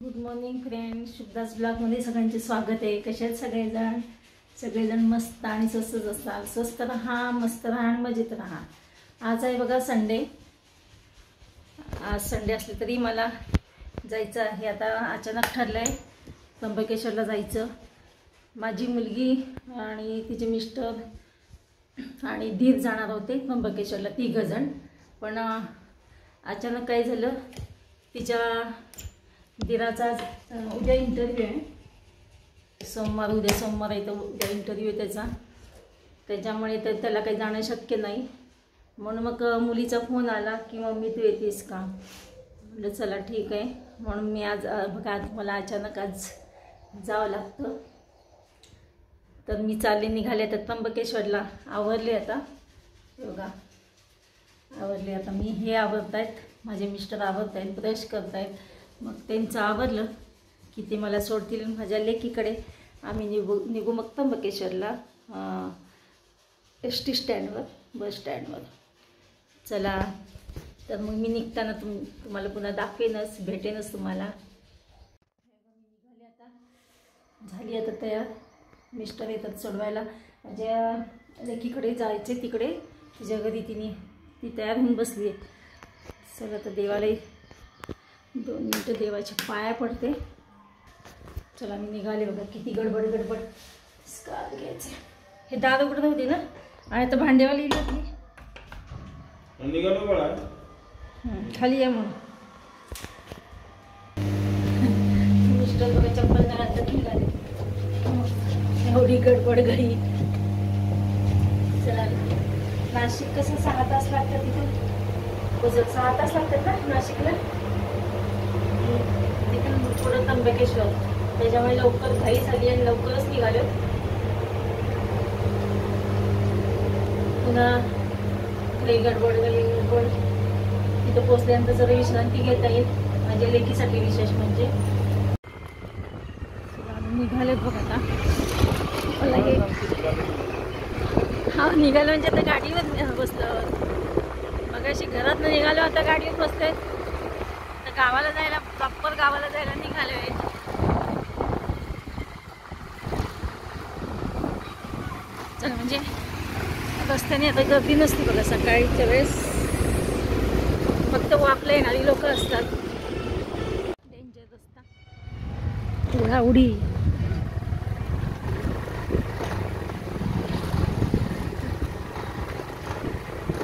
Good morning friend, शुभदास ब्लॉगमध्ये सगळ्यांचे स्वागत आहे. कसे आहेत सगळेजण? सगळेजण मस्त आणि स्वस्तच असतात. स्वस्त राहा, मस्त राहा आणि मजेत राहा. आज आहे बघा संडे. आज संडे असले तरी मला जायचं आहे. आता अचानक ठरलं आहे त्र्यंबकेश्वरला जायचं. माझी मुलगी आणि तिचे मिस्टर आणि दीर जाणार होते त्र्यंबकेश्वरला, 3 जण. पण अचानक काय झालं, तिच्या दीराचा उद्या इंटरव्ह्यू आहे. उद्या सोमवार आहे, तर उद्या इंटरव्ह्यू आहे त्याचा. त्याच्यामुळे तर त्याला काही जाणं शक्य नाही. म्हणून मग मुलीचा फोन आला की मम्मी तू येतेस का? म्हटलं चला ठीक आहे. म्हणून मी आज बघा, आज मला अचानक आज जावं लागतं. तर मी निघाले तर त्र्यंबकेश्वरला. आवरले आता बघा, आवरले आता. मी हे आवरत आहेत, माझे मिस्टर आवरत आहेत, ब्रश करत आहेत. मग त्यांचं आवरलं की ते मला सोडतील माझ्या लेकीकडे. आम्ही निघू मग त्र्यंबकेश्वरला ST स्टँडवर, बस स्टँडवर. चला तर मग मी निघताना तुम्हाला पुन्हा दाखवेनच, भेटेनच तुम्हाला. निघाले आता, झाली आता तयार. मिस्टर येतात सोडवायला. माझ्या लेकीकडे जायचे, तिकडे तिच्या घरी. ती तयार होऊन बसली आहे. चला तर देवाला 2 मिनटं देवाच्या पाया पडते. चला मी निघाले बघा. किती गडबड स्कार्फ घ्यायचे. हे दार उघडत होते ना, आणि आता भांडेवाली येईल निघालो बळा. खाली या म्हणून. मिस्टर बघा चप्पल घालतात निघाले. एवढी गडबड घरी. चला, नाशिक कसं 6 तास लागतात तिथून. 6 तास लागतात ना नाशिकला. तिथून पुढं त्र्यंबकेश्वर. त्याच्यामुळे लवकर घाई झाली आणि लवकरच निघालो. पुन्हा घरी गडबड. तिथं पोचल्यानंतर जरा विश्रांती घेता येईल माझ्या लेकीसाठी. विशेष म्हणजे निघाले बघ आता. मला हे निघालो म्हणजे आता गाडीवर बसलं. मग अशी घरात निघालो, आता गाडीवर बसलोय. तर गावाला जायला, प्रॉपर गावाला जायला निघालोय. चल म्हणजे रस्त्याने आता गर्दी नसते बघा. सकाळीच्या वेळेस फक्त वॉकला येणारी लोक असतात. डेंजर रस्ता, उडी.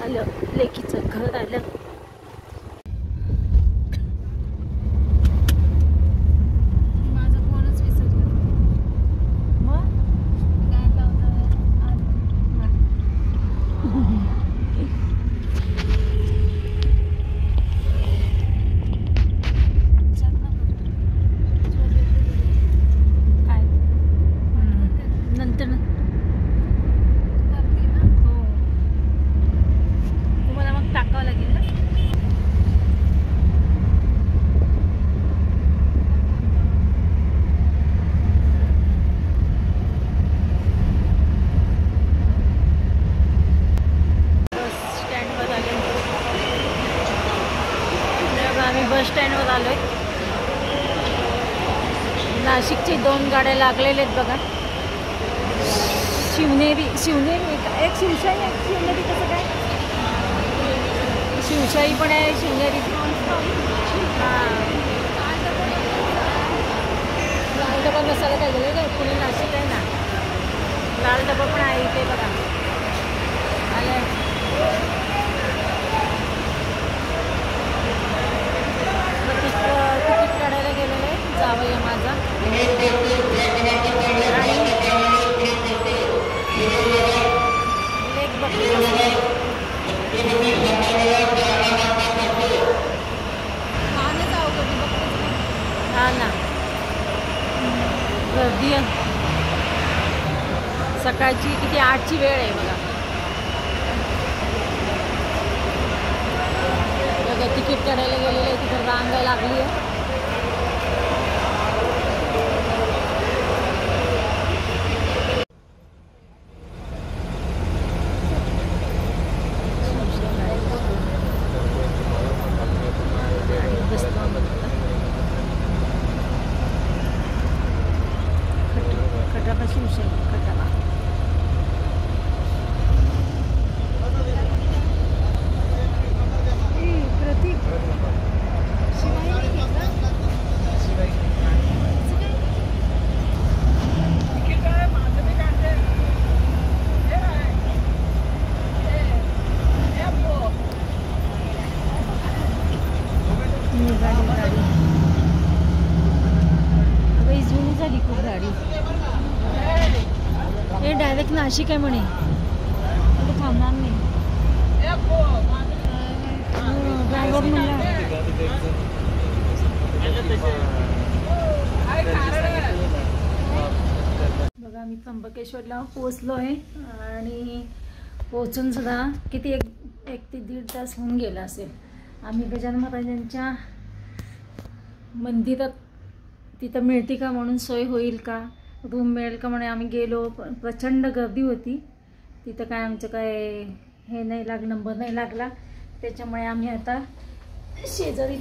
आलं लेकीचं घर आलं. बस स्टँडवर आलो आहे. नाशिकचे 2 गाड्या लागलेल्या आहेत बघा. शिवनेरी एक शिवशाही, एक शिवनेरी. कसं काय, शिवशाही पण आहे, शिवनेरी. हां, लाल डबा मसाला काय झालं काय, पुणे नाशिक आहे ना. लाल डबा पण आहे इथे बघा. आलं तिकीट काढायला गेलेलं आहे जावया माझा. आणि लेक बघते. हा ना, गर्दी सकाळची. किती 8ची वेळ आहे बघा. तिकीट काढायला गेलेलं आहे, तिथं रांग लागली आहे. बघा शिवशाही खटाला. प्रतीक जुनी झाली खूप गाडी. हे डायरेक्ट नाशिक आहे म्हणे, थांबणार नाही. ड्रायव्हर म्हणला बघा आम्ही त्र्यंबकेश्वरला पोचलो आहे आणि पोचून सुद्धा किती एक ते 1.5 तास होऊन गेला असेल. आम्ही गजानन महाराजांच्या मंदिरात तिथं मिळते का म्हणून, सोय होईल का, रूम मिळेल का म्हणून आम्ही गेलो. प्रचंड गर्दी होती तिथं. काय आमचं काय हे नाही लागलं, नंबर नाही लागला. त्याच्यामुळे आम्ही आता शेजारी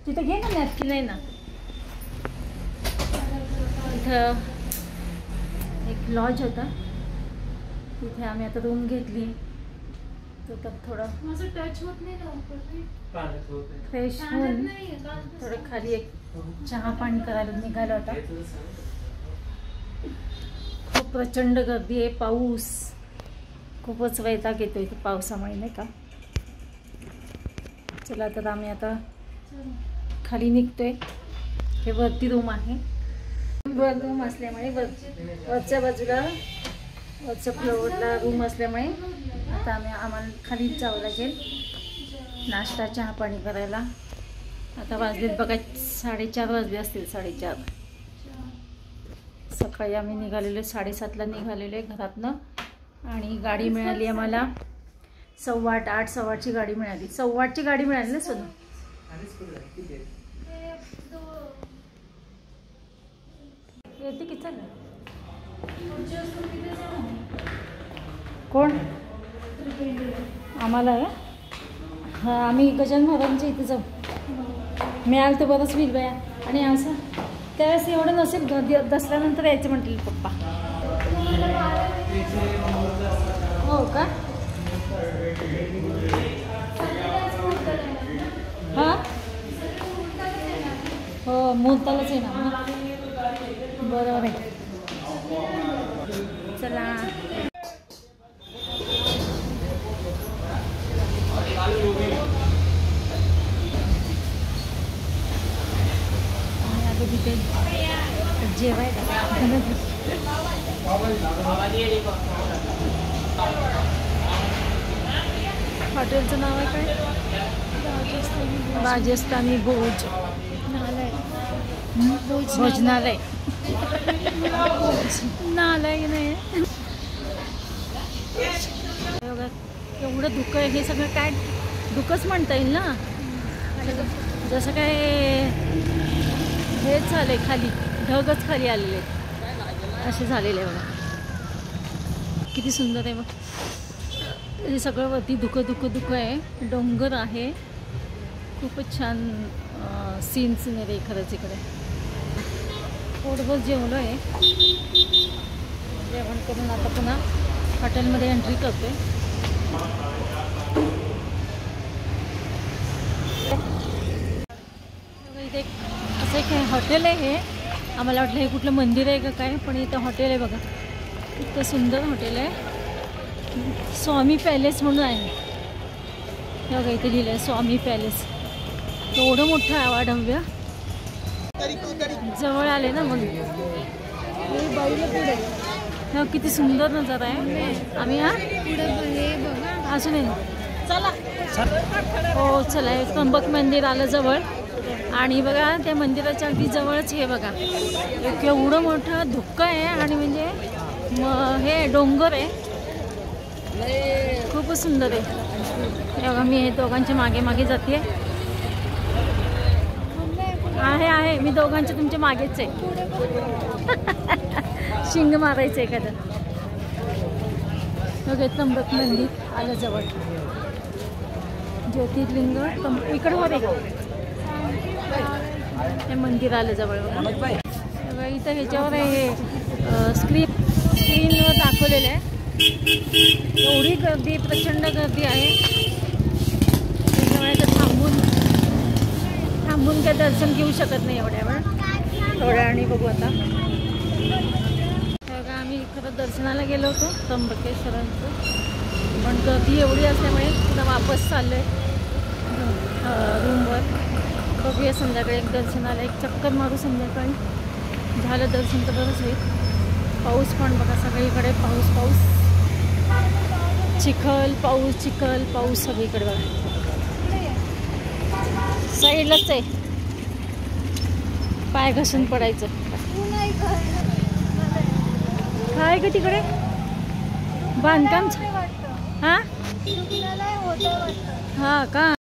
तिथं घे ना नॅपकिन आहे ना, तिथं एक लॉज होता, तिथे आम्ही आता रूम घेतली. तर थोडं टच होत नाही, फ्रेश होऊन थोडं खाली एक चहा पाणी करायला निघाला होता. खूप प्रचंड गर्दी आहे, पाऊस खूपच वैताग येतो इथं पावसामुळे नाही का. चला तर आम्ही आता खाली निघतोय. हे वरती रूम आहे, वर रूम असल्यामुळे वरच्या बाजूला वरच्या फ्लोअरला रूम असल्यामुळे आता आम्हाला खालीच जावं लागेल नाश्ता चहा पाणी करायला. आता वाजलेत बघा 4:30 वाजले असतील, 4:30. सकाळी आम्ही निघालेलो 7:30ला निघालेलो आहे घरातनं आणि गाडी मिळाली आम्हाला 8:15 8:15ची गाडी मिळाली. 8:15ची गाडी मिळाली ना सोनू. येते की चल. कोण आम्हाला आहे? हां आम्ही गजानन महाराजांच्या इथे जाऊ. मिळालं तर बरंच होईल बाया. आणि असं त्यावेळेस एवढं नसेल, दसऱ्यानंतर यायचं म्हटलं पप्पा. हो का? हां हो मुहूर्तालाच आहे ना. बरोबर आहे. चला आता तिथे जेवायला हॉटेलचं नाव आहे काय? राजस्थानी भोज भोजनालय. नालय नाही बघा एवढं धुकं आहे. हे सगळं काय धुकंच म्हणता येईल ना, जसं काय हेच झालंय, खाली ढगच खाली आलेले असे झालेले आहे बघा. किती सुंदर आहे बघ. हे सगळं वरती धुकं आहे, डोंगर आहे. खूपच छान सीनरी आहे खरंच इकडे. पोटभर जेवलो आहे. जेवण करून आता पुन्हा हॉटेलमध्ये एंट्री करतोय. इथे असं एक हॉटेल आहे. हे आम्हाला वाटलं हे कुठलं मंदिर आहे का काय, पण इथं हॉटेल आहे बघा. इतकं सुंदर हॉटेल आहे. स्वामी पॅलेस म्हणून आहे हे बघा. इथे लिहिलं आहे स्वामी पॅलेस. एवढं मोठं आवाढव्य. जवळ आले ना मग हा किती सुंदर नजारा आहे. आम्ही हा असू नये चला. हो चला. एक त्र्यंबक मंदिर आलं जवळ आणि बघा त्या मंदिराच्या अगदी जवळच हे बघा एक एवढं मोठं धुक्कं आहे आणि म्हणजे हे डोंगर आहे. खूपच सुंदर आहे. बघा मी हे दोघांच्या मागे मागे जाते आहे. मी दोघांच्या तुमच्या मागेच आहे. शिंग मारायचं एखादं. बघा त्र्यंबक मंदिर आलं जवळ. ज्योतिर्लिंग इकडं होते का हे मंदिर आलं जवळ बघा. इथं ह्याच्यावर आहे स्क्रीनवर दाखवलेलं आहे. एवढी गर्दी, प्रचंड गर्दी आहे. त्याच्यामुळे तर थांबून काय दर्शन घेऊ शकत नाही एवढ्या वेळ. थोड्या वेळाने बघू आता. बघा आम्ही खरं दर्शनाला गेलो होतो त्र्यंबकेश्वरांचं, पण गर्दी एवढी असल्यामुळे पुन्हा वापस चाललो आहे रूमवर. बघूया संध्याकाळी एक दर्शनाला एक चक्कर मारू संध्याकाळी. झालं दर्शन तर बरंच होईल. पाऊस पण बघा सगळीकडे, पाऊस चिखल पाऊस सगळीकडे बघा. साईडलाच आहे, पाय घसरून पडायचं. काय ग तिकडे बांधकाम? हा का?